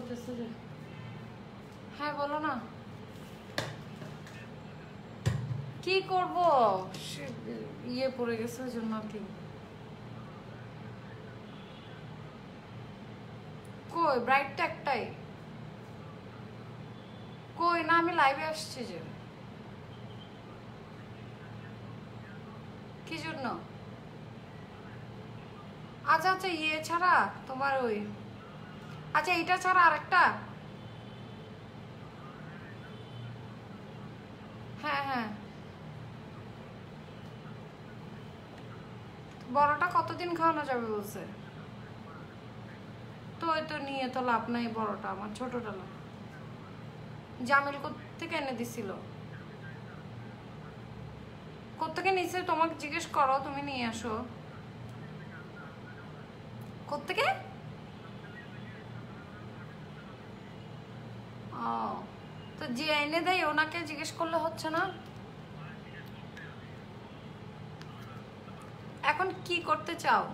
করতেছে যে। হ্যাঁ বলো না, কি করব, ইয়ে পড়ে গেছে ওই জন্য আর কি। কই ব্রাইটটা একটাই, কই না আমি লাইভে আসছি যে, কি জন্য? আচ্ছা আচ্ছা ইয়ে ছাড়া তোমার ওই, আচ্ছা এটা ছাড়া আরেকটা, হ্যাঁ হ্যাঁ বড়টা কতদিন খাওয়ানো যাবে বলছে? তো ওই তো নিয়ে তো লাভ নাই, বড়টা আমার, ছোটটা না। জামিল কোত্থেকে এনে দিছিল, কোত্থেকে নিছে তোমাকে জিজ্ঞেস করো, তুমি নিয়ে আসো কোত্থেকে। ও তো যে এনে দেয় ওনাকে জিজ্ঞেস করলে হচ্ছে না? এখন কি করতে চাও?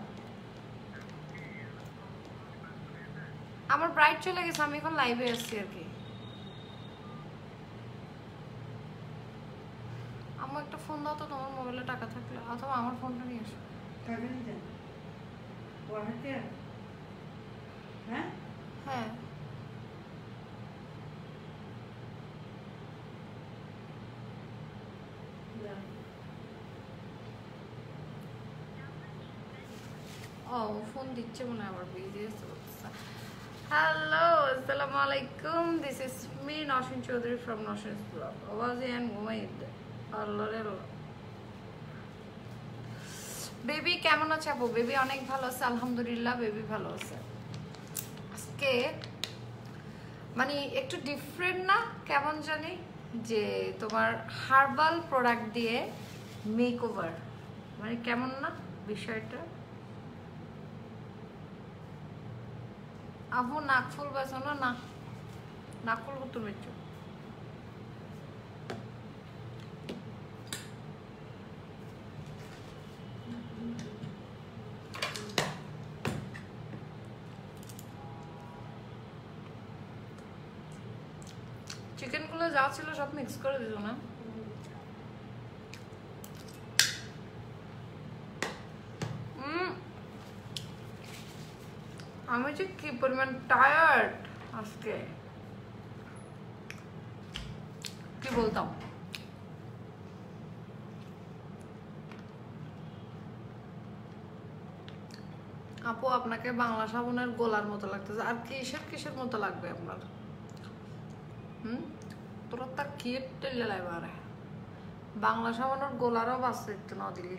আমার ব্রাইট চলে গেছে, আমি এখন লাইভে আসছি আর কি। আমার একটা ফোন দাও তো, তোমার মোবাইলে টাকা থাকলে, অথবা আমার ফোনটা নিয়ে আসো। হ্যাঁ হ্যাঁ ও ফোন দিচ্ছে মনে হয়, আবার বিজি আছে। হ্যালো আসসালামু আলাইকুম, this is me Nowshin Chowdhury from Nowshin's blog. Waji and Mumaid আল্লাহরে আল্লাহ। বেবি কেমন আছে আপু? বেবি অনেক ভালো আছে আলহামদুলিল্লাহ, বেবি ভালো আছে। আজকে মানে একটু ডিফারেন্ট না, কেমন জানি, যে তোমার হার্বাল প্রোডাক্ট দিয়ে মেকওভার, মানে কেমন না বিষয়টা? আপু নাকফুল বেছো না? নাকফুল কত বেচো? চিকেন গুলো যা ছিল সব মিক্স করে দিল না? আমি যে কি পরিমাণ টায়ার্ড আজকে, কি বলতাম। আপু আপনাকে বাংলা সাবুনের গোলার মতো লাগতেছে, আর কিসের কিসের মতো লাগবে আপনার? তোরা তার কি টেলে লাগবে? বাংলা সাবানের গোলারও বাঁচতে একটু না দিলি।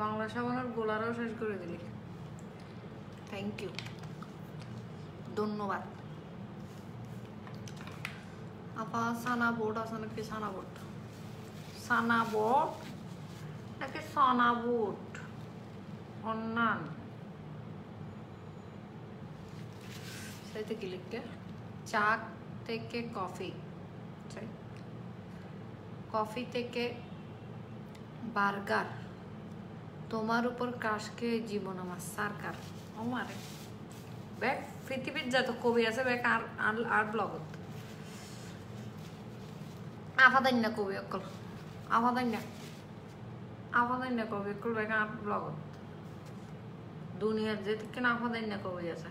বাংলা সাবানের গোলারও শেষ করে দিলি। থ্যাংক ইউ, ধন্যবাদ। আপা সানা বোর্ড আছে নাকি? সানা বোর্ড, সানা বোর্ড নাকি সানা বোর্ড অন্যান সেটা কি লিখতে? চা থেকে কফি, কফি থেকে বার্গার, তোমার উপর কাশকে জীবন আমার সারকার। আমারে ব্যাগ পৃথিবীর যত কবি আছে ব্যাগ আর ব্লগত আফাদাই না কবি অকল, আফাদাই না কবি অকল ব্যাগ আর ব্লগত দুনিয়ার যে কেন আফাদাই না কবি আছে।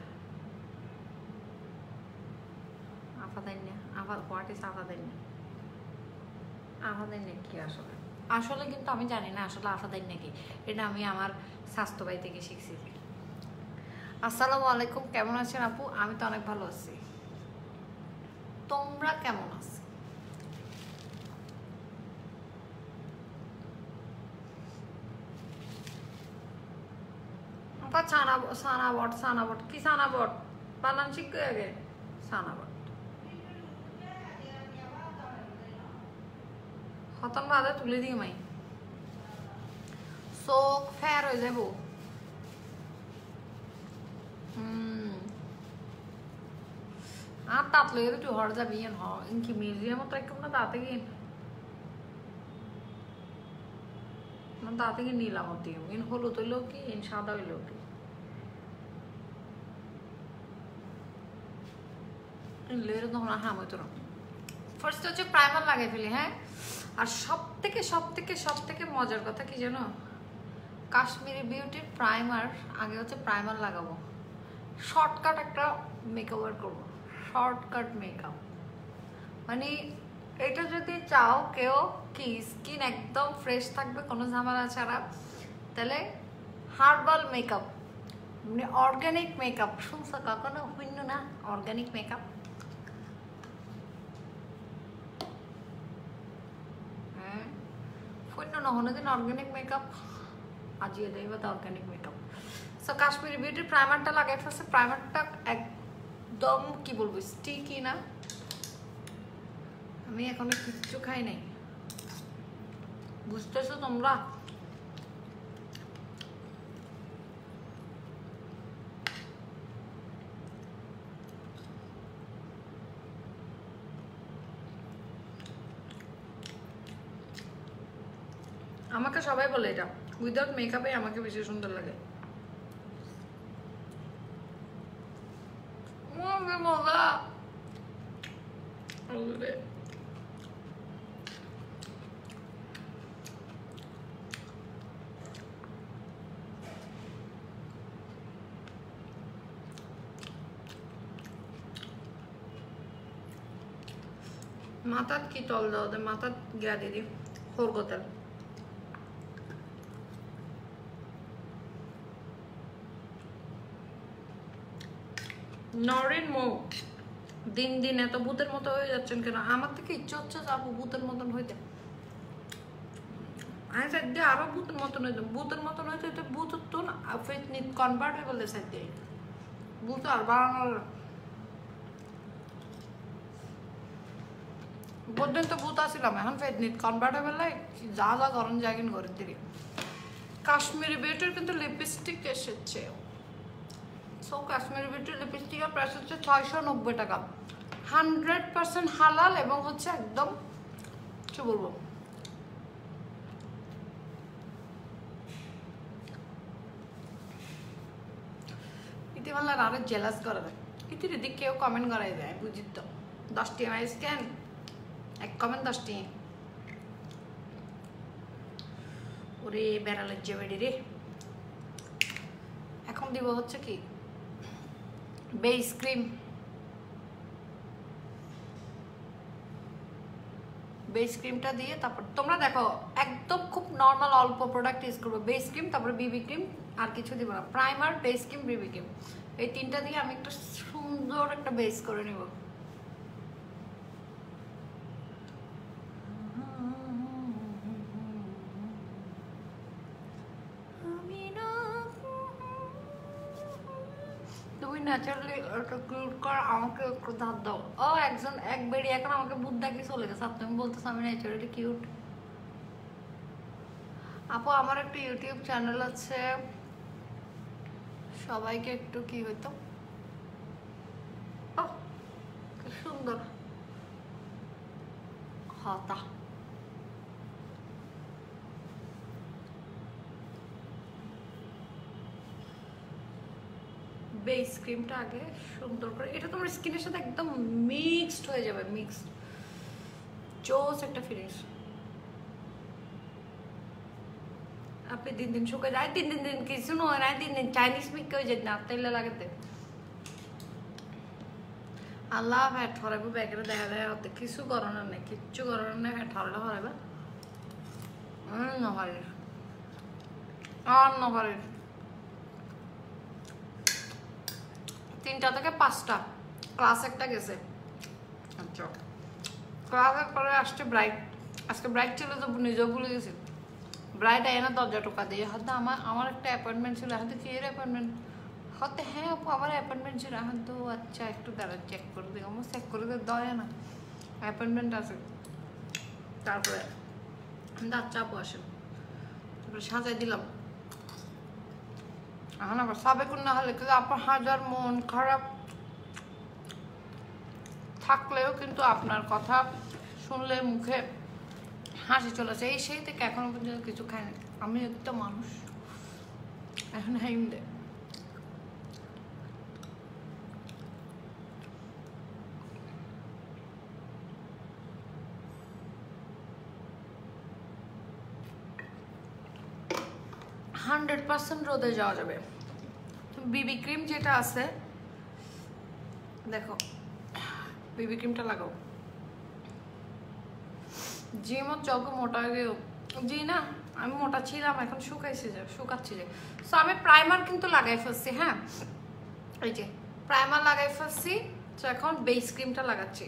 আফাদাইন্যা, হোয়াট ইজ আফাদাইন্যা? আফাদাইন্যা কি আসলে? আসলে কিন্তু আমি জানি না আসলে আফাদাইন্যা কি, এটা আমি আমার স্বাস্থ্য ভাই থেকে শিখছি। আসসালামু আলাইকুম, কেমন আছেন আপু? আমি তো অনেক ভালো আছি, তোমরা কেমন আছো? সানাবট কি? সানাবট বানান শিখবে আগে। সানাবট খতম বাদে তুলে দিই মাই, চোখ ফের হয়ে যাব। আর তাত লগে তো তুই হর যাবি এন হ ইনকি মিউজিয়ামত রাখব না, তাতে গিয়ে তাতে গিয়ে নিলামত দিও। ইন হলুদ হইলেও কি, ইন সাদা হইলেও কি। কিনলে এটা তখন হাম হইতো না। ফার্স্ট হচ্ছে প্রাইমার লাগাই ফেলি, হ্যাঁ। আর সব থেকে মজার কথা কি জানো, কাশ্মীরি বিউটির প্রাইমার আগে হচ্ছে প্রাইমার লাগাবো, শর্টকাট একটা মেকওভার করবো, শর্টকাট মেকআপ। মানে এটা যদি চাও কেউ কি স্কিন একদম ফ্রেশ থাকবে কোনো ঝামেলা ছাড়া, তাহলে হার্বাল মেকআপ মানে অর্গানিক মেকআপ, শুনছো কখনো? শূন্য না, অর্গানিক মেকআপ। হ্যাঁ শূন্য না হলে দিন অর্গানিক মেকআপ আজিয়ে দেবে তো অর্গানিক মেকআপ। সো কাশ্মীরি বিউটির প্রাইমারটা লাগাই ফেলছে, প্রাইমারটা একদম কি বলবো স্টিকি না, আমি এখনো কিচ্ছু খাই নাই, বুঝতেছো তোমরা? আমাকে সবাই বলে এটা উইদাউট মেকআপে আমাকে বেশি সুন্দর লাগে। মজা মাথাত কি তল দাও দে, মাথাত গিয়া দিদি খোরগোতেল। নরিন মো দিন দিন এত ভূতের মতো হয়ে যাচ্ছেন কেন? আমার থেকে ইচ্ছে হচ্ছে যাবো ভূতের মতন হইতে, আমি সাইড দিয়ে আরো ভূতের মতন হইতে, ভূতের মতন হইতে হইতে ভূত তো না ফেট নিট কনভার্টেবল সাইড দিয়ে ভূত আর বাড়ানোর পর্যন্ত ভূত আসছিলাম, এখন ফেট নিট কনভার্টেবল লাই যা যা গরম জায়গিন করে দিলি। কাশ্মীরি বিউটির কিন্তু লিপস্টিক এসেছে, সো কাশ্মীরি বিউটির লিপস্টিকের প্রাইস হচ্ছে 690 টাকা, 100% হালাল এবং হচ্ছে একদম কি বলবো ইতিমাল্লার আরো জেলাস করা যায়, ইতির দিক কেউ কমেন্ট করাই দেয় বুঝি তো 10টি আমার স্ক্যান এক কমেন্ট 10টি ওরে বেড়ালের যে বেড়ি রে। এখন দিব হচ্ছে কি বেস ক্রিম, বেস ক্রিমটা দিয়ে তারপর তোমরা দেখো একদম খুব নর্মাল অল্প প্রোডাক্ট ইউজ করবো, বেস ক্রিম তারপরে বিবি ক্রিম আর কিছু দিব না, primer base cream BB cream এই তিনটা দিয়ে আমি একটা সুন্দর একটা বেস করে নিব। তুমি ন্যাচারালি একটা কিউট কর, আমাকে একটু ধার দাও। ও একজন এক বেড়ি এখন আমাকে বুদ্ধ দেখে চলে গেছে, আর তুমি বলতেছো আমি ন্যাচারালি কিউট। আপু আমার একটা ইউটিউব চ্যানেল আছে, সবাইকে একটু কি হইতো কি সুন্দর হাতা বেস ক্রিমটা আগে সুন্দর করে, এটা তোমার স্কিনের সাথে একদম মিক্সড হয়ে যাবে, মিক্সড জোস একটা ফিনিশ। আপনি দিন দিন শুকিয়ে যায়, দিন দিন দিন কিছু নয় না, দিন দিন চাইনিজ মিক হয়ে যায় না তেলে লাগাতে। আল্লাহ ফ্যাট হরাইব ব্যাগের দেখা যায় হতে কিছু করানোর নেই, কিচ্ছু করানোর নেই, ফ্যাট হরালে হরাইবা নহরের আর নহরের 3টা থেকে 5টা ক্লাস একটা গেছে। আচ্ছা ক্লাসের পরে আসছে ব্রাইট, আজকে ব্রাইট ছিল তো নিজেও ভুলে গেছি, ব্রাইট আয় না 10 টাকা দিয়ে হয়তো আমার একটা অ্যাপয়েন্টমেন্ট ছিল, হয়তো কি এর অ্যাপয়েন্টমেন্ট হতে, হ্যাঁ আপু আমার অ্যাপয়েন্টমেন্ট ছিল, এখন তো আচ্ছা একটু দাঁড়া চেক করে দিই, আমার চেক করে দিয়ে দেয় না অ্যাপয়েন্টমেন্ট আছে। তারপরে আচ্ছা আপু আসেন, তারপরে সাজাই দিলাম। এখন আবার সাবেকুন না হলে কিন্তু আপনার হাজার মন খারাপ থাকলেও কিন্তু আপনার কথা শুনলে মুখে হাসি চলেছে, এই সেই থেকে এখনো পর্যন্ত কিছু খায়নি, আমি একটা মানুষ এখন হাইম দে। 100% রোদে যাওয়া যাবে। বিবি ক্রিম যেটা আছে দেখো, বিবি ক্রিমটা লাগাও। যে মত যত মোটা হয়ে গেও, জি না আমি মোটা ছিলাম, এখন শুকাচ্ছি যে। সো আমি প্রাইমার কিন্তু লাগাই ফেলছি। হ্যাঁ, এই যে প্রাইমার লাগাই ফেলছি। তো এখন বেস ক্রিমটা লাগাচ্ছি।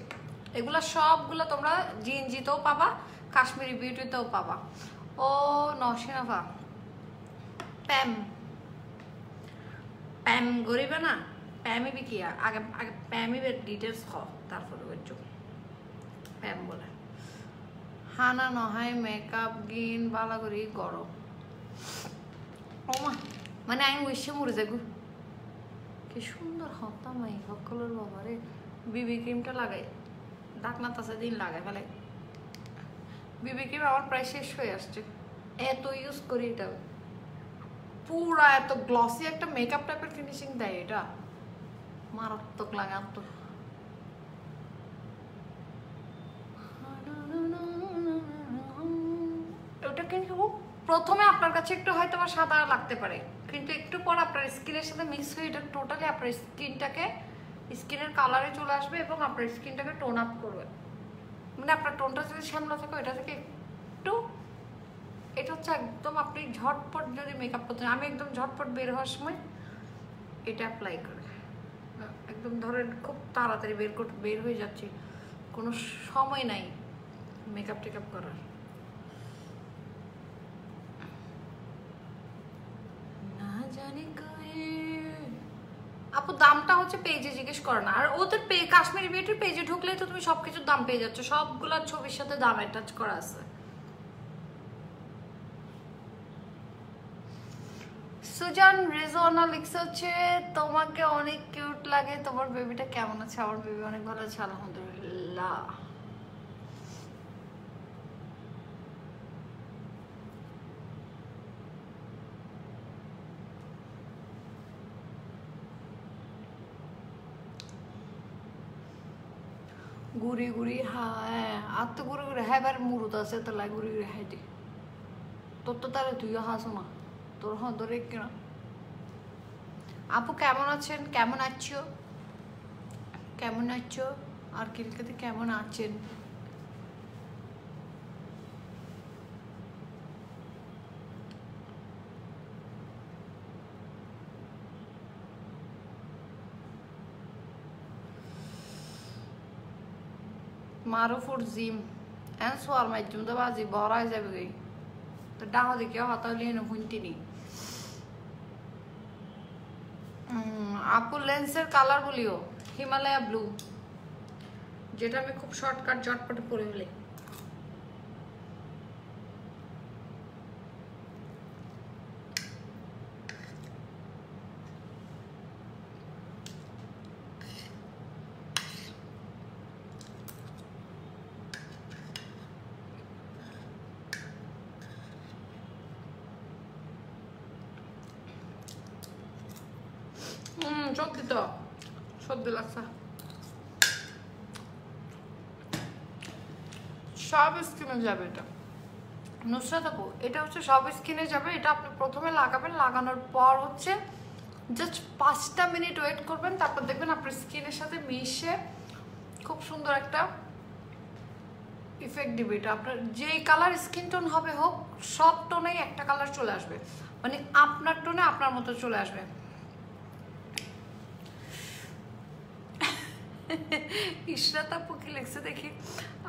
এগুলা সবগুলো তোমরা জিনজিতেও পাবা, কাশ্মীরি বিউটিতেও পাবা। ও নসিনাফা প্যাম প্যাম গরিবে না, প্যামই বিকি আগে আগে প্যামই ডিটেলস খ, তারপরে ওই প্যাম বলে হানা নহয় মেকআপ গিন বালাগরি গরম। ও মা, মানে আমি ওইসে মরে যাগু, কি সুন্দর হতাম এই সকলের বাবারে। বিবি ক্রিমটা লাগাই, ডাকনা তাছে দিন লাগাই ফেলে। বিবি ক্রিম আমার প্রায় শেষ হয়ে আসছে, এত ইউজ করি এটা। পুরা এত গ্লসি একটা মেকআপ টাইপের ফিনিশিং দেয় এটা, মারাত্মক লাগে তো। ওটা কিন্তু প্রথমে আপনার কাছে একটু হয়তো বা সাদা লাগতে পারে, কিন্তু একটু পর আপনার স্কিনের সাথে মিক্স হয়ে এটা টোটালি আপনার স্কিনের কালারে চলে আসবে এবং আপনার স্কিনটাকে টোন আপ করবে। মানে আপনার টোনটা যদি শ্যামলা থাকে ওইটা থেকে একটু, এটা হচ্ছে একদম আপনি ঝটপট যদি মেকআপ করতে, আমি একদম ঝটপট বের হওয়ার সময় এটা অ্যাপ্লাই করে একদম ধরেন খুব তাড়াতাড়ি বের হয়ে যাচ্ছি, কোনো সময় নাই মেকআপ টেকআপ করার। না জানি আপু দামটা হচ্ছে পেজে জিজ্ঞেস করে না, আর ওদের কাশ্মীরি বিউটির পেজে ঢুকলেই তো তুমি সবকিছুর দাম পেয়ে যাচ্ছ, সবগুলোর ছবির সাথে দাম অ্যাটাচ করা আছে। সুজান রেজওয়ানা লিখছে হচ্ছে তোমাকে অনেক কিউট লাগে, তোমার বেবিটা কেমন আছে? আমার বেবি অনেক ভালো আছে আলহামদুলিল্লাহ। ঘুরি ঘুরি হ্যাঁ, আর তো ঘুরি ঘুরি হ্যাঁ, এবার মুরুদ আছে তো লাই ঘুরি ঘুরি হাই দি তোর তো তাহলে তুইও হাসো না, তোর হ্যাঁ ধরে কিনা। আপু কেমন আছেন? কেমন আছো? কেমন আছো? আর কিলকাতে কেমন আছেন? মারুফুর জিম এন সোয়ার মাইজুম তো বাজি বড়াই যাবে গই তো ডাহ দেখে হতালি না হুনতিনি। আপু লেন্সের কালার বলিও হিমালয়া ব্লু, যেটা আমি খুব শর্টকাট ঝটপটে পরে ফেলি। সত্যি তো সত্যি লাগছে। সব স্কিনে যাবে এটা নুসরাত আপু, এটা হচ্ছে সব স্কিনে যাবে। এটা আপনি প্রথমে লাগাবেন, লাগানোর পর হচ্ছে জাস্ট 5টা মিনিট ওয়েট করবেন, তারপর দেখবেন আপনার স্কিনের সাথে মিশে খুব সুন্দর একটা ইফেক্ট দিবে। এটা আপনার যেই কালার স্কিন টোন হবে হোক, সব টোনেই একটা কালার চলে আসবে, মানে আপনার টোনে আপনার মতো চলে আসবে। ইশরাত আপু কি লিখছে দেখি,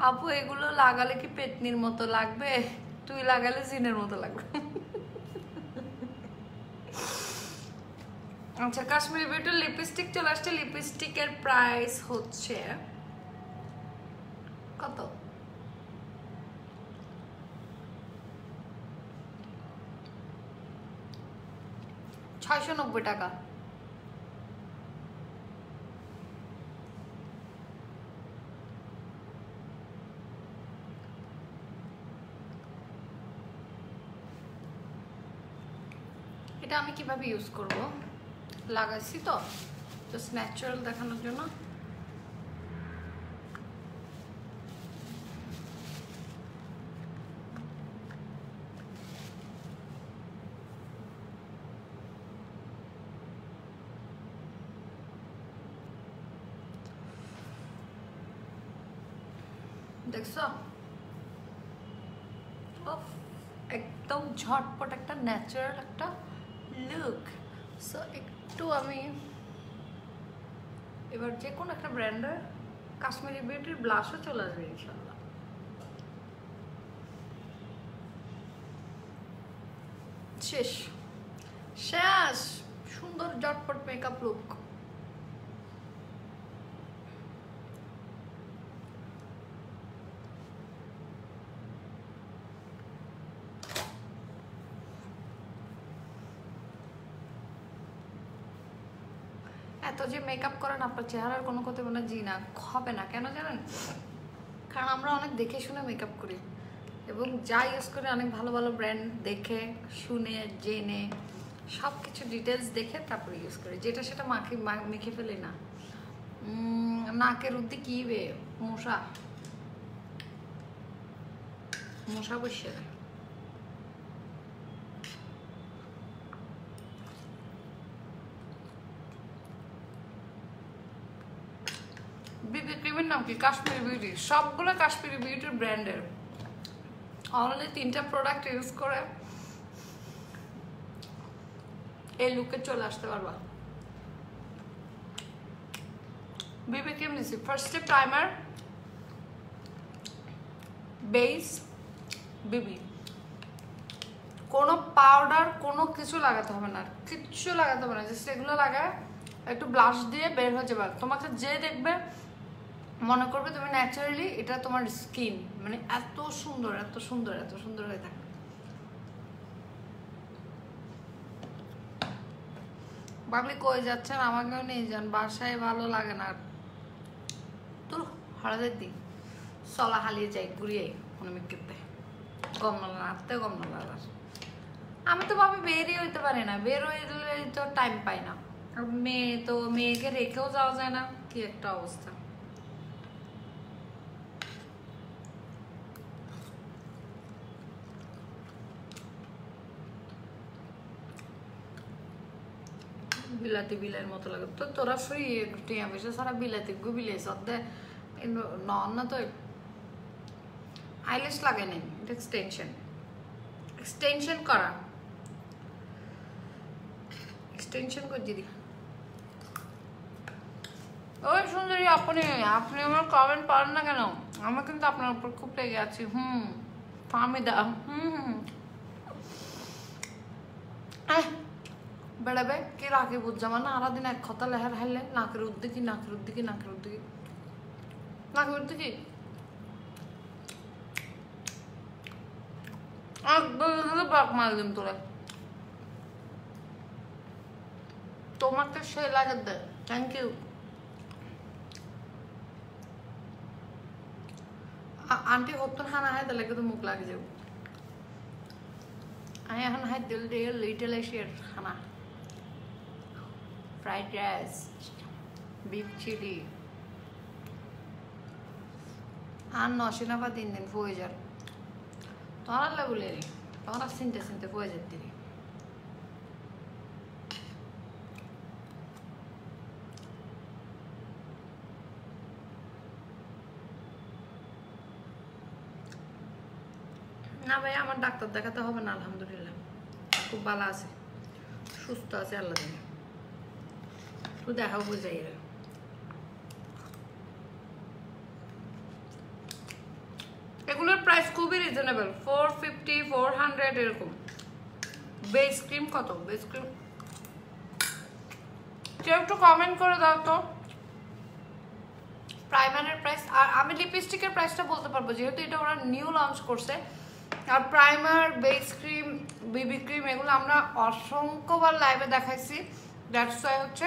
আপু এগুলো লাগালে কি পেতনির মতো লাগবে? তুই লাগালে জিনের মতো লাগবে। আচ্ছা, কাশ্মীরি বিউটির লিপস্টিক চলে আসছে। লিপস্টিকের প্রাইস হচ্ছে কত? 690 টাকা। এটা আমি কিভাবে ইউজ করব, লাগাইছি তো জাস্ট ন্যাচারাল দেখানোর জন্য। দেখছো একদম ঝটপট একটা ন্যাচারাল একটা লুক। সো একটু আমি এবার যে কোনো একটা ব্র্যান্ডের কাশ্মীরি বিউটির ব্লাশও চলে আসবে ইনশাল্লাহ। শেষ শেষ সুন্দর ঝটপট মেকআপ লুক। এত যে মেকআপ করেন আপনার চেহারার কোনো কথা মনে জি না হবে না, কেন জানেন? কারণ আমরা অনেক দেখে শুনে মেকআপ করি এবং যা ইউজ করি অনেক ভালো ভালো ব্র্যান্ড দেখে শুনে জেনে সব কিছু ডিটেলস দেখে তারপরে ইউজ করি, যেটা সেটা মেখে ফেলি না। নাকের উদ্দি কি বে মশা মশা বসে বিবি ক্রিমের নাম কি? কাশ্মীরি বিউটি। সবগুলো কাশ্মীরি বিউটির ব্র্যান্ডের অনলি 3টা প্রোডাক্ট ইউজ করে এই লুকে চলে আসতে পারবা। বিবি ক্রিম দিছি ফার্স্টে প্রাইমার বেস বিবি, কোনো পাউডার কোনো কিছু লাগাতে হবে না, কিচ্ছু লাগাতে হবে না, জাস্ট এগুলো লাগায় একটু ব্লাশ দিয়ে বের হয়ে যাবে। তোমাকে যে দেখবে মনে করবে তুমি ন্যাচারালি এটা তোমার স্কিন মানে এত সুন্দর এত সুন্দর এত সুন্দর হয়ে থাকে। বাবলি কই যাচ্ছেন? আমাকেও নিয়ে যান, বাসায় ভালো লাগে না তোর হঠাৎ দিন চলা হালিয়ে যাই ঘুরিয়ে অনেক কেতে গম না নাড়তে গম না লাগার। আমি তো ভাবি বেরই হইতে পারি না, বের হয়ে তো টাইম পাই না, মেয়ে তো মেয়েকে রেখেও যাওয়া যায় না, কি একটা অবস্থা। বিলাতি বিলের মতো লাগে তো তোরা ফ্রি টিয়া পয়সা সারা বিলাতি গুবিলে সদ্দে নন না তো আইলেস লাগে নেই, এটা এক্সটেনশন করা এক্সটেনশন করে দিদি। ওই সুন্দরী আপনি আমার কমেন্ট পারেন না কেন? আমি কিন্তু আপনার উপর খুব রেগে আছি। ফামিদা বেড়াবে কে রাখে বুঝামা না আরা দিন এক কথা লেহার হাইলে নাকের উদ্দিকি নাকের উদ্দিকি নাকের উদ্দিকি নাকের উদ্দিকি বাক মার দিন তোরা। তোমাকে সে লাগে দে, থ্যাংক ইউ। আন্টি হতন হানা হাই দিলে কিন্তু মুখ লাগে যাব। আমি এখন হাই দিল দিয়ে লিটল এশিয়ার খানা ফ্রাইড রাইস বিফ চিলি আর নশিনা বা 3 দিন ফুয়ে যান তোমার লাগলে তোমার চিনতে চিনতে ফুয়ে যেতে না ভাই। আমার ডাক্তার দেখাতে হবে না, আলহামদুলিল্লাহ খুব ভালো আছে, সুস্থ আছে আল্লাহ জানে। তুই দেখাও বুঝাই রে। এগুলোর প্রাইস খুবই রিজনেবল, 450 400 এরকম। বেস ক্রিম কত? বেস ক্রিম কেউ একটু কমেন্ট করে দাও তো প্রাইমারের প্রাইস। আর আমি লিপস্টিকের প্রাইসটা বলতে পারবো যেহেতু এটা ওরা নিউ লঞ্চ করছে। আর primer base cream BB cream এগুলো আমরা অসংখ্যবার লাইভে দেখাইছি, দ্যাটস ওয়াই হচ্ছে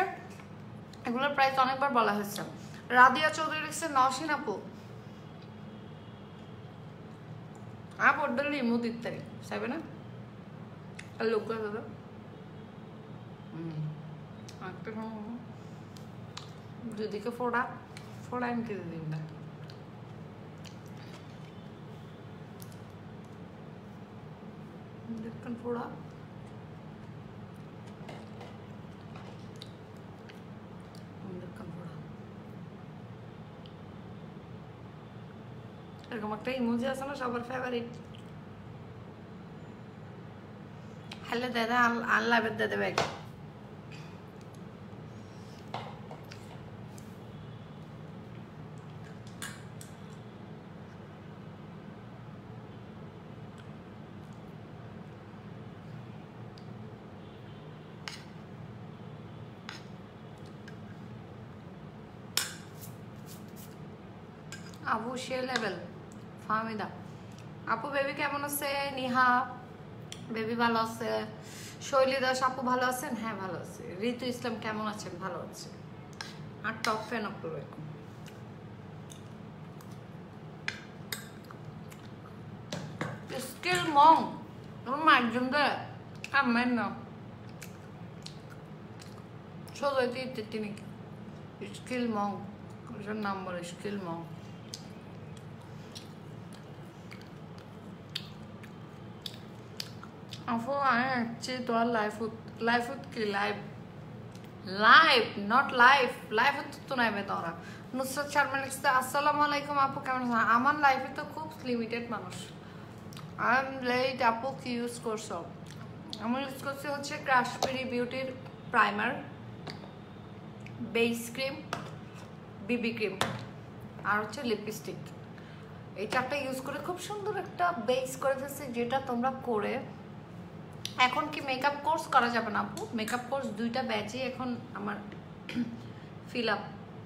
এগুলোর প্রাইস অনেকবার বলা হয়েছে। রাদিয়া চৌধুরী লিখছে নওশিন আপু বড্ডলি ইমুদ ইত্যাদি চাইবে না আর লোক দাদা দিদিকে ফোড়া এনকে দিদি না দেখুন ফোড়া দেখুন ফোড়া এরকম একটা ইমোজি আছে না সবার ফেভারিট, হ্যালো দাদা আল্লাহ দাদা ব্যাগ। আপু সে লেভেল ফাহমিদা আপু বেবি কেমন আছে? নিহা বেবি ভালো আছে। শৈলী দাস আপু ভালো আছেন? হ্যাঁ ভালো আছে। ঋতু ইসলাম কেমন আছেন? ভালো আছে। আর টপ ফ্যান আপু এরকম স্কিল মং একজন দেয় আমার না সোজাইতে তিনি স্কিল মং ওর নাম বলে স্কিল মং। আপু আমি আসছি তোমার লাইফ কি লাইভ নট লাইফ তো নাইবে তোরা। নুসরাত শর্মা লিখছে আসসালামু আলাইকুম আপু কেমন আছেন? আমার লাইফে তো খুব লিমিটেড মানুষ। আই এম লেট আপু কি ইউজ করছো? আমি ইউজ করছি হচ্ছে ক্রাশবেরি বিউটির primer, base cream, BB cream আর হচ্ছে লিপস্টিক। এই চারটা ইউজ করে খুব সুন্দর একটা বেস করে ফেলছি, যেটা তোমরা করে এখন কি মেকআপ কোর্স করা যাবে না আপু? মেকআপ কোর্স 2টা ব্যাচই এখন আমার ফিল আপ,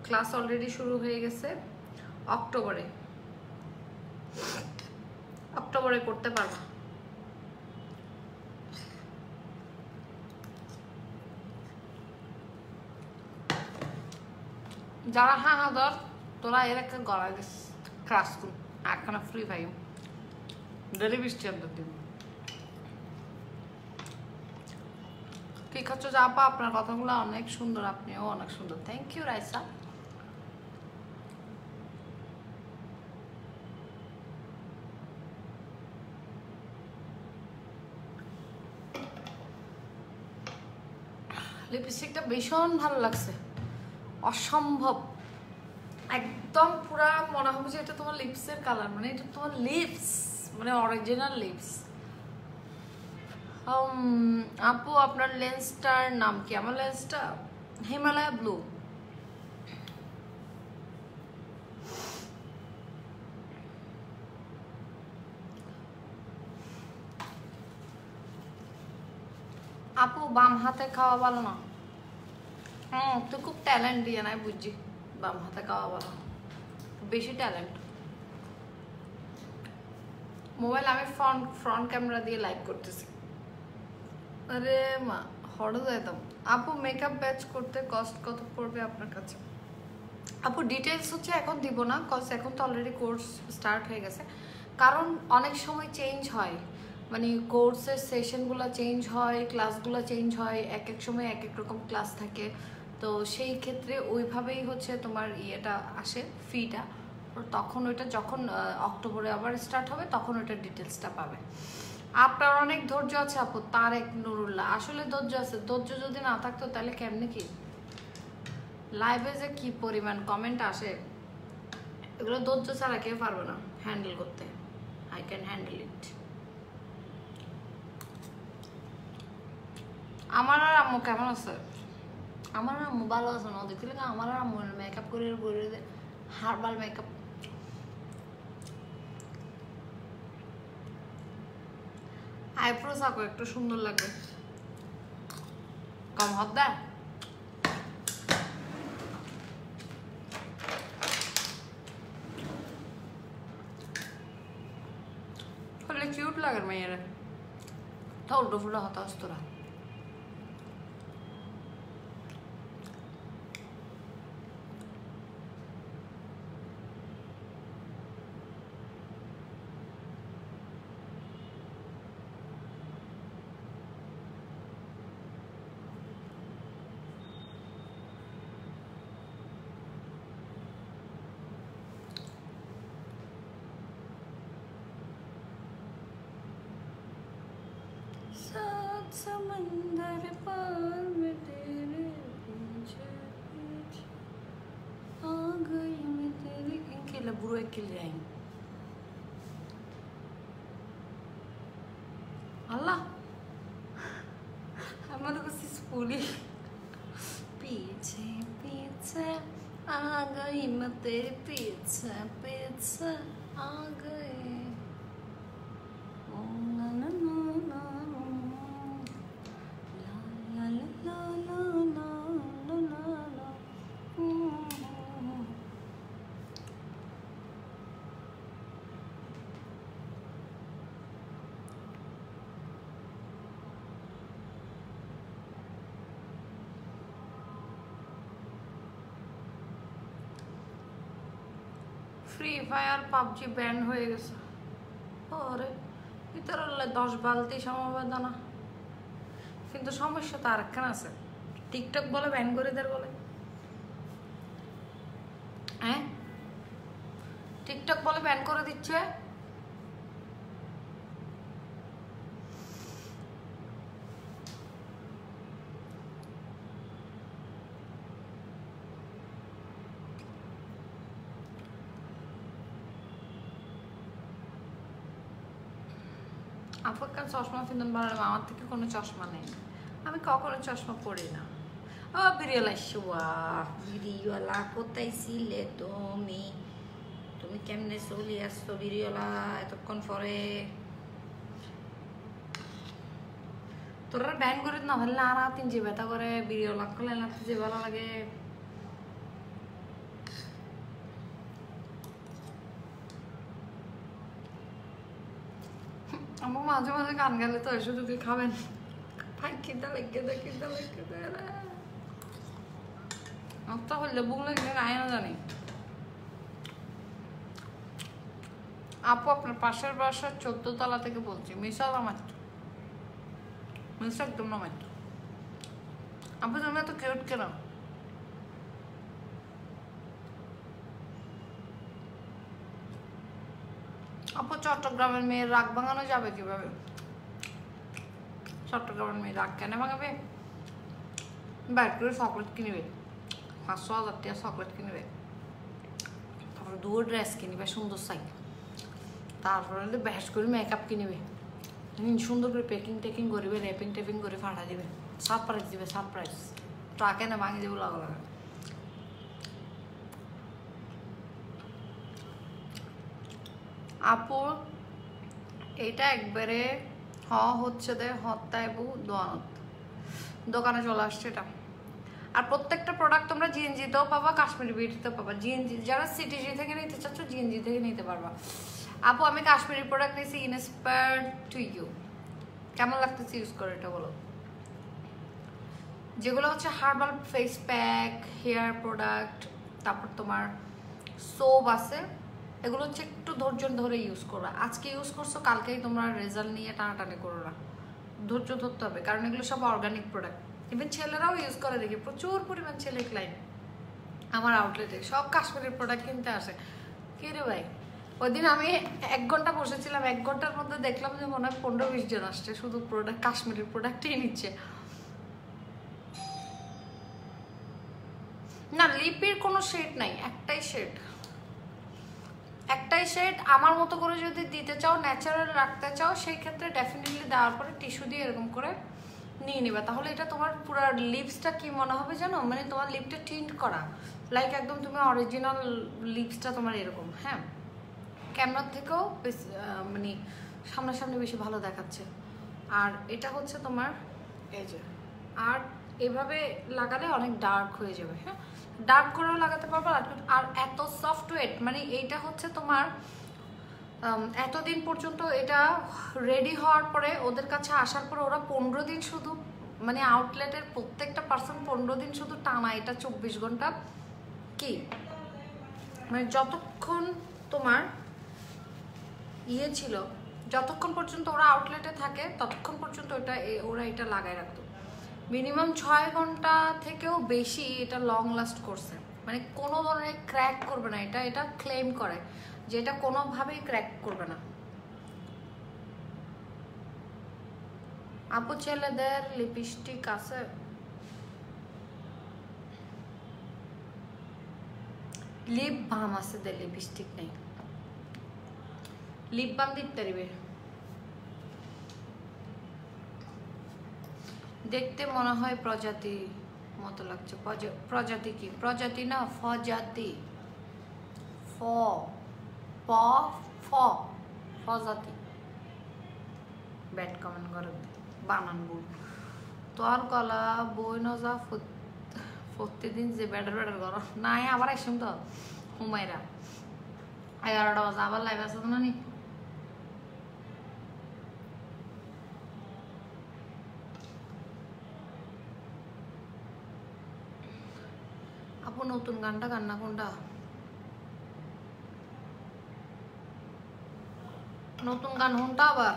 ক্লাস অলরেডি শুরু হয়ে গেছে। অক্টোবরে করতে পারবো। যারা হ্যাঁ ধর তোরা এর একটা গলায় দিস ক্রাশ করুন একখানা ফ্রি পাই ডেলি বৃষ্টি আনতে দিন। কি খাচ্ছ যা আপা? আপনার কথাগুলো অনেক সুন্দর, আপনিও অনেক সুন্দর। Thank you Raisa. লিপস্টিকটা ভীষণ ভালো লাগছে, অসম্ভব একদম পুরা মনে হবে যে এটা তোমার লিপসের কালার, মানে এটা তোমার লিপস মানে অরিজিনাল লিপস। আপু আপনার লেন্সটার নাম কি? আমার লেন্সটা হিমালয়া ব্লু। আপু বাম হাতে খাওয়া ভালো না? তুই খুব ট্যালেন্ট দিয়ে নাই বুঝছি, বাম হাতে খাওয়া ভালো না, বেশি ট্যালেন্ট। মোবাইল আমি ফ্রন্ট ক্যামেরা দিয়ে লাইভ করতেছি। আরে মা হড় যাইতাম। আপু মেকআপ ব্যাচ করতে কস্ট কত পড়বে আপনার কাছে? আপু ডিটেলস হচ্ছে এখন দিব না, কজ এখন তো অলরেডি কোর্স স্টার্ট হয়ে গেছে। কারণ অনেক সময় চেঞ্জ হয়, মানে কোর্সের সেশনগুলো চেঞ্জ হয়, ক্লাসগুলো চেঞ্জ হয়, এক এক সময় এক এক রকম ক্লাস থাকে। তো সেই ক্ষেত্রে ওইভাবেই হচ্ছে তোমার ইয়েটা আসে ফিটা। তখন ওইটা যখন অক্টোবরে আবার স্টার্ট হবে তখন ওইটার ডিটেলসটা পাবে। আপনার অনেক ধৈর্য আছে আপু। তারেক নুরুল্লাহ আসলে ধৈর্য আছে, ধৈর্য যদি না থাকতো তাহলে কেমনে কি লাইভে যে কি পরিমাণ কমেন্ট আসে, এগুলো ধৈর্য ছাড়া কেউ পারবে না হ্যান্ডেল করতে। আই ক্যান হ্যান্ডেল ইট। আমার আর আম্মু কেমন আছে? আমার আম্মু ভালো আছে না, দেখলে না আমার আর আম্মু মেকআপ করে হার্বাল মেকআপ। আইব্রোস আঁকো একটু সুন্দর লাগবে, কম হদ্দা। হলে কিউট লাগে মেয়েরা, তো উল্টো ফুল্টো হতাশ তোরা। समंदर पार में तेरे पीछे पीछे आ गई मैं तेरे इनके लबुरो एक किल जाएंगे। आ गई मैं तेरे पीछे पीछे आ गई ओ ना ना ना ना ला ला ला ला ला ला ला ला ফ্রি ফায়ার পাবজি ব্যান হয়ে গেছে ওরে ভিতরে 10 বালতি সমবেদনা কিন্তু সমস্যা তো আরেকখান আছে টিকটক বলে ব্যান করে দেয় বলে হ্যাঁ টিকটক বলে ব্যান করে দিচ্ছে আফগান চশমা ফিন্দন বানালাম আমার থেকে কোনো চশমা নেই আমি কখনো চশমা পরি না ও বিরিয়ালা শুয়া বিরিয়ালা কোথায় ছিলে তুমি তুমি কেমনে চলি আসছো বিরিয়ালা এতক্ষণ পরে তোরা ব্যান করে না হলে আর তিন যে ব্যথা করে বিরিয়ালা করলে না যে ভালো লাগে আমার মাঝে মাঝে গান গেলে তো শুধু কি খাবেন ভাই খিদা লেগে দে খিদা লেগে দে তো হলে বুক লেগে আয় না জানি আপু আপনার পাশের বাসার 14 তলা থেকে বলছি মিশাল আমার মিশা একদম না মাত্র আপু তুমি এত কিউট কেন আপু চট্টগ্রামের মেয়ের রাগ ভাঙানো যাবে কিভাবে চট্টগ্রামের মেয়ে রাগ কেন ভাঙাবে বাইর করে চকলেট কিনবে 500,000 টাকা চকলেট কিনবে তারপরে 2 ড্রেস কিনবে সুন্দর সাইড তারপরে ব্যাস করে মেকআপ কিনবে সুন্দর করে টেকিং করবে টেপিং করে ফাটা দিবে সারপ্রাইজ দিবে সারপ্রাইজ ট্রাকে না ভাঙে দেবো লাগা লাগা আপু এটা একবারে হচ্ছে দে হত্যায় বহু দোকানে চলে আসছে এটা আর প্রত্যেকটা প্রোডাক্ট তোমরা জিএনজিতেও পাবা কাশ্মীরি বিউটিতেও পাবা জিএনজি যারা সিটিজি থেকে নিতে চাচ্ছ জিএনজি থেকে নিতে পারবা আপু আমি কাশ্মীরি প্রোডাক্ট নিয়েছি ইন্সপায়ার্ড টু ইউ কেমন লাগতেছে ইউজ করে এটা বলো যেগুলো হচ্ছে herbal face pack hair product তারপর তোমার সোপ আছে এগুলো হচ্ছে একটু ধৈর্য ধরে ইউজ করবা আজকে ইউজ করছো কালকেই তোমরা রেজাল্ট নিয়ে টানাটানি করো না ধৈর্য ধরতে হবে কারণ এগুলো সব অর্গানিক প্রোডাক্ট ইভেন ছেলেরাও ইউজ করে দেখি প্রচুর পরিমাণ ছেলে ক্লাইন্ট আমার আউটলেটে সব কাশ্মীরের প্রোডাক্ট কিনতে আসে কে রে ভাই ওই দিন আমি 1 ঘন্টা বসেছিলাম 1 ঘন্টার মধ্যে দেখলাম যে মনে হয় 15-20 জন আসছে শুধু প্রোডাক্ট কাশ্মীরের প্রোডাক্টই নিচ্ছে না লিপের কোনো শেড নাই একটাই শেড আমার মতো করে যদি দিতে চাও ন্যাচারাল রাখতে চাও সেই ক্ষেত্রে ডেফিনেটলি দেওয়ার পরে টিস্যু দিয়ে এরকম করে নিয়ে নেবে তাহলে এটা তোমার পুরো লিপসটা কি মনে হবে জানো মানে তোমার লিপটা টিন্ট করা লাইক একদম তুমি অরিজিনাল লিপসটা তোমার এরকম হ্যাঁ ক্যামেরার থেকেও মানে সামনাসামনি বেশি ভালো দেখাচ্ছে আর এটা হচ্ছে তোমার এই যে আর এভাবে লাগালে অনেক ডার্ক হয়ে যাবে হ্যাঁ ডার্ক করেও লাগাতে পারবো আর এত সফটওয়্যার মানে এইটা হচ্ছে তোমার এতদিন পর্যন্ত এটা রেডি হওয়ার পরে ওদের কাছে আসার পরে ওরা 15 দিন শুধু মানে আউটলেটের প্রত্যেকটা পার্সন 15 দিন শুধু টানা এটা 24 ঘন্টা কি মানে যতক্ষণ তোমার ইয়ে ছিল যতক্ষণ পর্যন্ত ওরা আউটলেটে থাকে ততক্ষণ পর্যন্ত ওরা এটা লাগায় রাখতো মিনিমাম 6 ঘন্টা থেকেও বেশি এটা লং লাস্ট করছে মানে কোনো ধরনের ক্র্যাক করবে না এটা ক্লেম করে যে এটা কোনোভাবেই ক্র্যাক করবে না আপু ছেলেদের লিপস্টিক আছে লিপ বাম আছে দের লিপস্টিক নেই লিপ বাম দিতে পারিবে দেখতে মনে হয় প্রজাতি মতো লাগছে। প্রজাতি কি? প্রজাতি না, ফজাতি। ফ প ফ ফজাতি। ব্যাড কমেন্ট করে বানান ভুল। তোর গলা বই ন যা প্রতিদিন যে ব্যাটার ব্যাটার কর নাই আবার আসুন তো হুমায়রা 11টা বাজে আবার লাইভ আছে না নি? আপু নতুন গানটা গান না কোনটা? নতুন গান কোনটা আবার?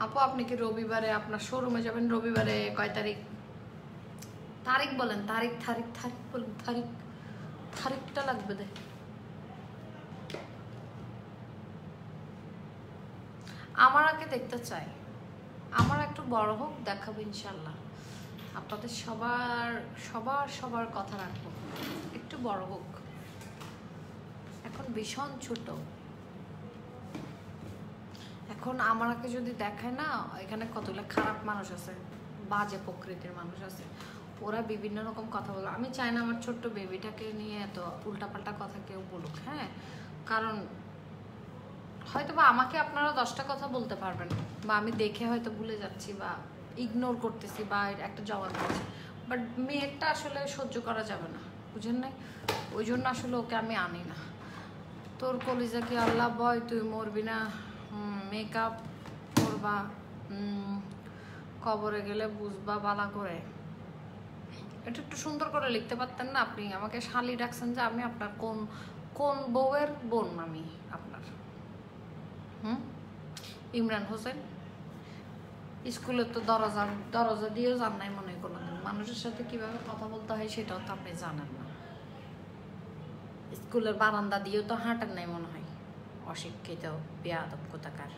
আপু আপনি কি রবিবারে আপনার শোরুমে যাবেন? রবিবারে কয় তারিখ? তারিখ বলেন, তারিখ তারিখ তারিখ বলেন, তারিখ তারিখটা লাগবে দে। আমার আগে দেখতে চাই, আমার একটু বড় হোক, দেখাবো ইনশাল্লাহ। আপনাদের সবার সবার সবার কথা রাখবো, একটু বড় হোক। এখন ভীষণ ছোট। এখন আমাকে যদি দেখায় না, এখানে কতগুলো খারাপ মানুষ আছে, বাজে প্রকৃতির মানুষ আছে, ওরা বিভিন্ন রকম কথা বলে। আমি চাই না আমার ছোট্ট বেবিটাকে নিয়ে এত উল্টাপাল্টা কথা কেউ বলুক। হ্যাঁ, কারণ হয়তো বা আমাকে আপনারা 10টা কথা বলতে পারবেন, বা আমি দেখে হয়তো ভুলে যাচ্ছি বা ইগনোর করতেছি বা একটা জবাব দিচ্ছি, বাট মেয়েরটা আসলে সহ্য করা যাবে না, বুঝেন নাই? ওই জন্য আসলে ওকে আমি আনি না। তোর কলিজা কি আল্লাহ বয়, তুই মরবি না। মেকআপ করবা, কবরে গেলে বুঝবা বালা করে। এটা একটু সুন্দর করে লিখতে পারতেন না? আপনি আমাকে শালি ডাকছেন যে আমি আপনার কোন কোন বউয়ের বোন? আমি আপনার ইমরান হোসেন। স্কুলে তো দরজা দিয়েও জান নাই মনে হয় কোনোদিন। মানুষের সাথে কিভাবে কথা বলতে হয় সেটাও তো আপনি জানেন না। স্কুলের বারান্দা দিয়েও তো হাঁটেন নাই মনে হয়। অশিক্ষিত বেয়াদব কোথাকার।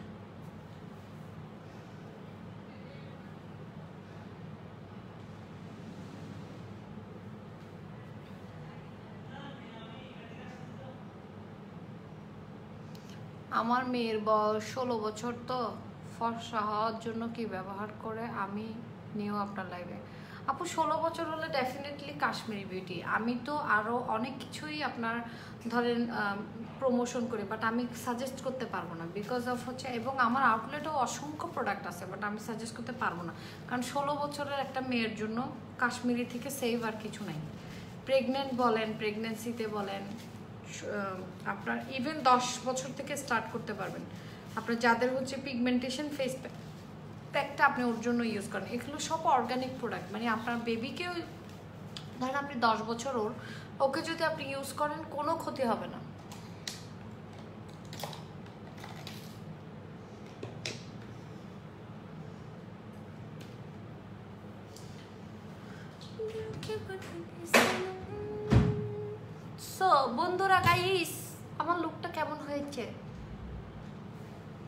আমার মেয়ের বয়স 16 বছর, তো ফর্সা হওয়ার জন্য কি ব্যবহার করে আমি নিয়েও আপনার লাইভে? আপু 16 বছর হলে ডেফিনেটলি কাশ্মীরি বিউটি। আমি তো আরও অনেক কিছুই আপনার ধরেন প্রমোশন করি, বাট আমি সাজেস্ট করতে পারবো না বিকজ অফ হচ্ছে, এবং আমার আউটলেটেও অসংখ্য প্রোডাক্ট আছে, বাট আমি সাজেস্ট করতে পারবো না, কারণ 16 বছরের একটা মেয়ের জন্য কাশ্মীরি থেকে সেভ আর কিছু নাই। প্রেগনেন্ট বলেন, প্রেগনেন্সিতে বলেন, আপনার ইভেন 10 বছর থেকে স্টার্ট করতে পারবেন। আপনার যাদের হচ্ছে পিগমেন্টেশন ফেস প্যাকটা আপনি ওর জন্য ইউজ করেন, এগুলো সব অর্গানিক প্রোডাক্ট। মানে আপনার বেবিকেও ধরেন আপনি 10 বছর ওকে যদি আপনি ইউজ করেন কোনো ক্ষতি হবে না। সো বন্ধুরা, গাইস আমার লুকটা কেমন হয়েছে?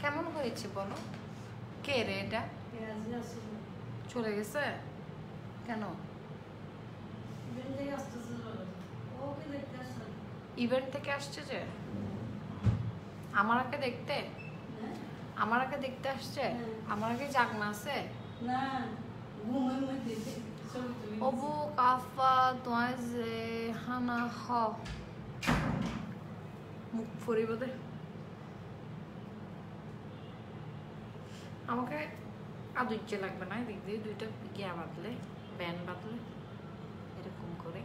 কেমন হয়েছে বলো? কে রে এটা? চলে গেছে কেন? ইভেন্ট থেকে আসছে যে আমার আগে দেখতে, আমার আগে দেখতে আসছে, আমার আগে জাগনা আছে না। অবু কাফা তোমার যে হানা হ মুখ ফুরিব দে। আমাকে আদৌ ইচ্ছে লাগবে না, এদিক দিয়ে দুইটা গিয়া বাঁধলে, ব্যান্ড বাঁধলে এরকম করে।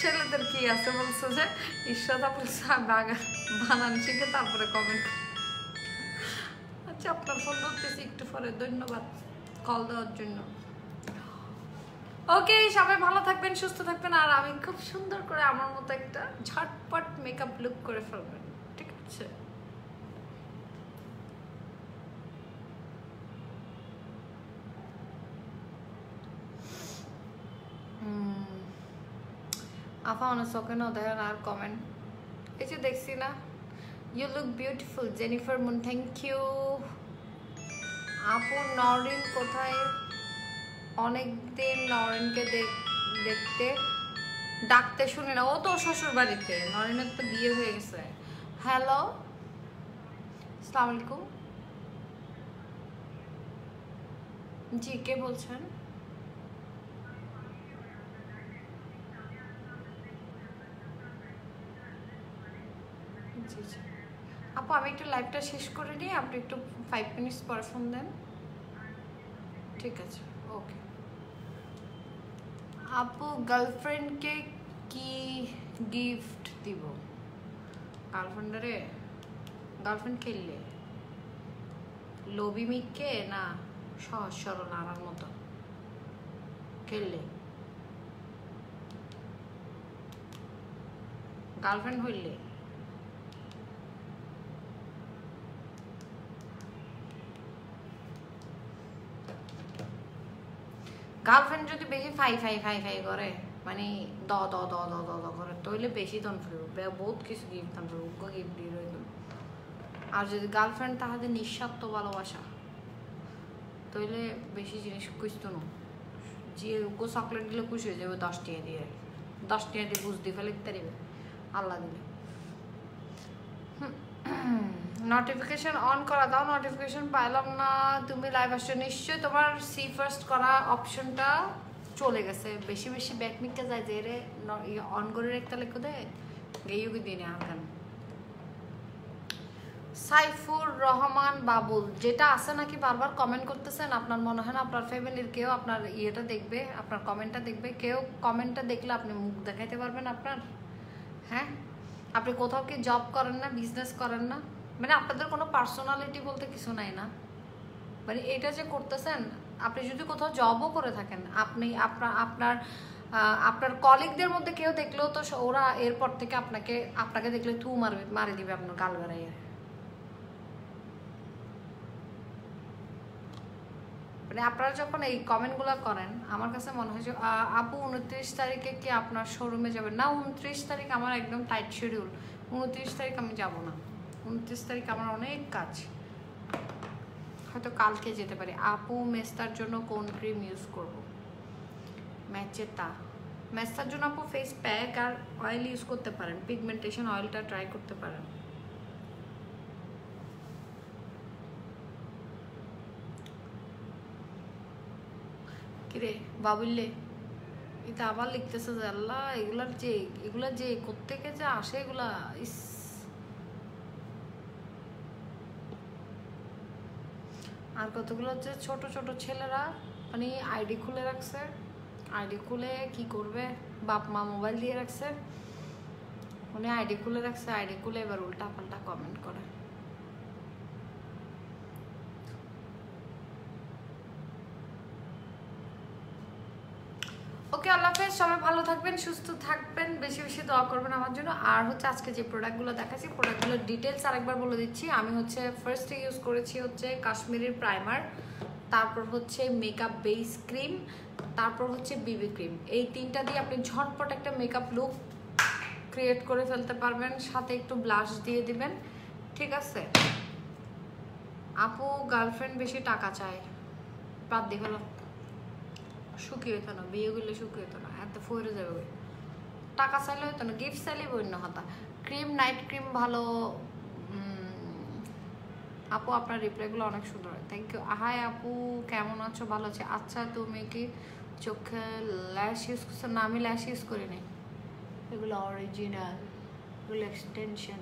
ছেলেদের কি আছে বলছো যে ঈশ্বর বানান শিখে তারপরে কমেন্ট। আচ্ছা আপনার ফোন ধরতেছি একটু পরে, ধন্যবাদ কল দেওয়ার জন্য। ওকে, সবাই ভালো থাকবেন, সুস্থ থাকবেন, আর আমি খুব সুন্দর করে আমার মতো একটা ঝটপট মেকআপ লুক করে ফেলবেন, ঠিক আছে? আপা অনেক শখে না দেখেন আর কমেন্ট, এই যে দেখছি না, you look beautiful Jennifer Moon, thank you. আপু নরিন কোথায়? অনেকদিন নরেনকে দেখতে ডাকতে শুনি না, ও তো শ্বশুর বাড়িতে। নরেনের তো বিয়ে হয়ে গেছে। হ্যালো, আসসালামু আলাইকুম। জি, কে বলছেন? জি জি আপু, আমি একটু লাইভটা শেষ করে নিই, আপনি একটু 5 মিনিটস পরে ফোন দেন। ঠিক আছে, ওকে। আপু, গার্লফ্রেন্ডকে কি গিফট দিব? গার্লফ্রেন্ডারে গার্লফ্রেন্ড খেললে লোভি মিককে না সহজ সরল আমার মতো খেললে গার্লফ্রেন্ড হইলে গার্লফ্রেন্ড যদি বেশি ফাই ফাই ফাই ফাই করে, মানে দ দ দ দ দ দ করে, তাহলে বেশি দন ফেলব, বহুত কিছু গিফট দান ফেলব, উগ্র গিফট দিয়ে রইল। আর যদি গার্লফ্রেন্ড তাহাদের নিঃস্বার্থ ভালোবাসা, তাহলে বেশি জিনিস খুঁজতো না, যে উগ্র চকলেট দিলে খুশি হয়ে যাবে, 10 টাকা দিয়ে 10 টাকা দিয়ে বুঝ দিয়ে ফেলে দিতে আল্লাহ দিলে। নোটিফিকেশন অন করা দাও, নোটিফিকেশন পাইলাম না। তুমি লাইভ আসছো নিশ্চয়ই, তোমার সি ফার্স্ট করা অপশনটা চলে গেছে। বেশি বেশি ব্যাকমিকটা যায় যে রে অন করে রাখতে লিখে দে গেইও কি দিনে আনকান। সাইফুর রহমান বাবুল, যেটা আছে নাকি বারবার কমেন্ট করতেছেন, আপনার মনে হয় না আপনার ফ্যামিলির কেউ আপনার ইয়েটা দেখবে, আপনার কমেন্টটা দেখবে? কেউ কমেন্টটা দেখলে আপনি মুখ দেখাইতে পারবেন আপনার? হ্যাঁ, আপনি কোথাও কি জব করেন না, বিজনেস করেন না, মানে আপনাদের কোনো পার্সোনালিটি বলতে কিছু নাই না? মানে এটা যে করতেছেন, আপনি যদি কোথাও জবও করে থাকেন, আপনি আপনার আপনার কলিগদের মধ্যে কেউ দেখলেও তো ওরা এরপর থেকে আপনাকে দেখলে থু মারে দিবে আপনার গাল বেড়াইয়ে। মানে আপনারা যখন এই কমেন্টগুলো করেন, আমার কাছে মনে হয় যে আপু 29 তারিখে কি আপনার শোরুমে যাবেন? না, 29 তারিখ আমার একদম টাইট শিডিউল, 29 তারিখ আমি যাব না। 29 তারিখ আমার অনেক কাজ, হয়তো কালকে যেতে পারি। আপু, মেস্তার জন্য কোন ক্রিম ইউজ করব? মেস্তার জন্য আপু ফেস প্যাক আর অয়েল ইউজ করতে পারেন, পিগমেন্টেশন অয়েলটা ট্রাই করতে পারেন। কিরে বাবুল্লে, এটা আবার লিখতেছে যে আল্লাহ, এগুলা যে কোত্থেকে যে আসে এগুলা, ইস। আর কতগুলো হচ্ছে ছোট ছোট ছেলেরা মানে আইডি খুলে রাখছে, আইডি খুলে কি করবে, বাপ মা মোবাইল দিয়ে রাখছে, উনি আইডি খুলে রাখছে, আইডি খুলে এবার উল্টা পাল্টা কমেন্ট করে। ওকে, আল্লাহ হাফেজ, সবাই ভালো থাকবেন, সুস্থ থাকবেন, বেশি বেশি দোয়া করবেন আমার জন্য। আর হচ্ছে আজকে যে প্রোডাক্টগুলো দেখাচ্ছি, প্রোডাক্টগুলোর ডিটেলস আরেকবার বলে দিচ্ছি। আমি হচ্ছে ফার্স্টে ইউজ করেছি হচ্ছে কাশ্মীরের প্রাইমার, তারপর হচ্ছে মেকআপ বেস ক্রিম, তারপর হচ্ছে বিবি ক্রিম। এই তিনটা দিয়ে আপনি ঝটপট একটা মেকআপ লুক ক্রিয়েট করে ফেলতে পারবেন, সাথে একটু ব্লাশ দিয়ে দিবেন, ঠিক আছে? আপু, গার্লফ্রেন্ড বেশি টাকা চায়, বাদ দিয়ে হলো, শুকিয়ে হতো না, বিয়ে করলে শুকিয়ে হতো না, এত ফরে যাবে। টাকা চাইলে হতো না, গিফট চাইলে বন্য হতা। ক্রিম, নাইট ক্রিম ভালো। আপু, আপনার রিপ্লাইগুলো অনেক সুন্দর, থ্যাংক ইউ। হাই আপু, কেমন আছো? ভালো আছে। আচ্ছা, তুমি কি চোখে ল্যাশ ইউজ করছো? না, আমি ল্যাশ ইউজ করিনি, এগুলো অরিজিনাল, এগুলো এক্সটেনশন।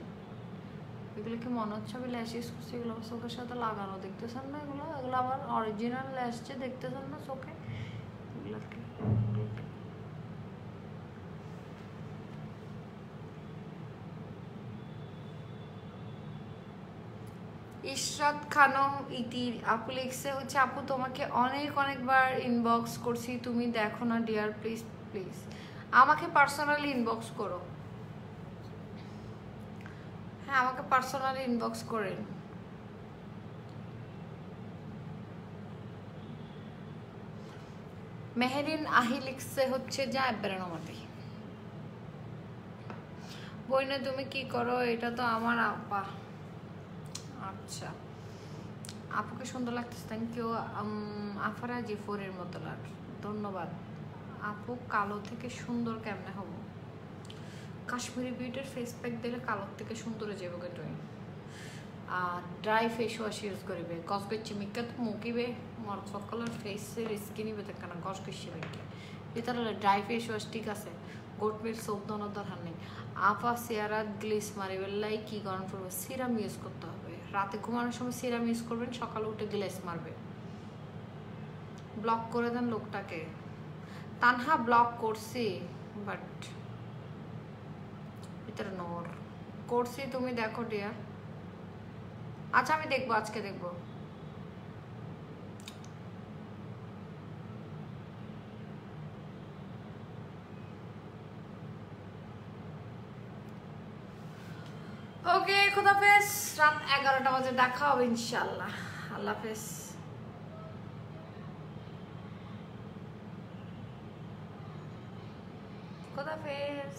এগুলো কি মনে হচ্ছে আমি ল্যাশ ইউজ করছি? এগুলো চোখের সাথে লাগানো, দেখতেছেন না? এগুলো আবার অরিজিনাল ল্যাশ, যে দেখতেছেন না চোখে, এগুলো কি? ইশরাত খানম ইতির আপু লিখছে হচ্ছে, আপু তোমাকে অনেকবার ইনবক্স করছি, তুমি দেখো না ডিয়ার, প্লিজ প্লিজ আমাকে পার্সোনালি ইনবক্স করো। হ্যাঁ, আমাকে পার্সোনালি ইনবক্স করেন। মেহেরিন আহি লিখছে হচ্ছে, যা বেড়ানো মাটি বইনে, তুমি কি করো? এটা তো আমার আপা। আচ্ছা, আপুকে সুন্দর লাগতেছে, থ্যাংক ইউ। আফারা জিফোরের মতো লাগ, ধন্যবাদ। আপু, কালো থেকে সুন্দর কেমনে হবো? কাশ্মীরি বিউটির ফেস প্যাক দিলে কালোর থেকে সুন্দর হয়ে যাবে তুমি। আর ড্রাই ফেস ওয়াশ ইউজ করবে গসগজ চিমিকা তো মুকিবে মর সকলের ফেসের স্কিনই বেতে কেন গসগজ চিমিকা এটা ড্রাই ফেস ওয়াশ ঠিক আছে গোট মিল্ক সোপ দোনোর দরকার নেই। আপা সেয়ারা গ্লিস মারিবে লাই কি গরম করবে সিরাম ইউজ করতে হবে রাতে ঘুমানোর সময় সিরাম ইউজ করবেন সকালে উঠে গ্লেস মারবে। ব্লক করে দেন লোকটাকে তানহা ব্লক করছি বাট ভিতরে নোর করছি তুমি দেখো ডিয়ার। আচ্ছা আমি দেখবো আজকে দেখবো। ওকে খোদাফেজ রাত 11টা বাজে দেখা হবে ইনশাআল্লাহ। আল্লাহ হাফেজ। খোদাফেজ।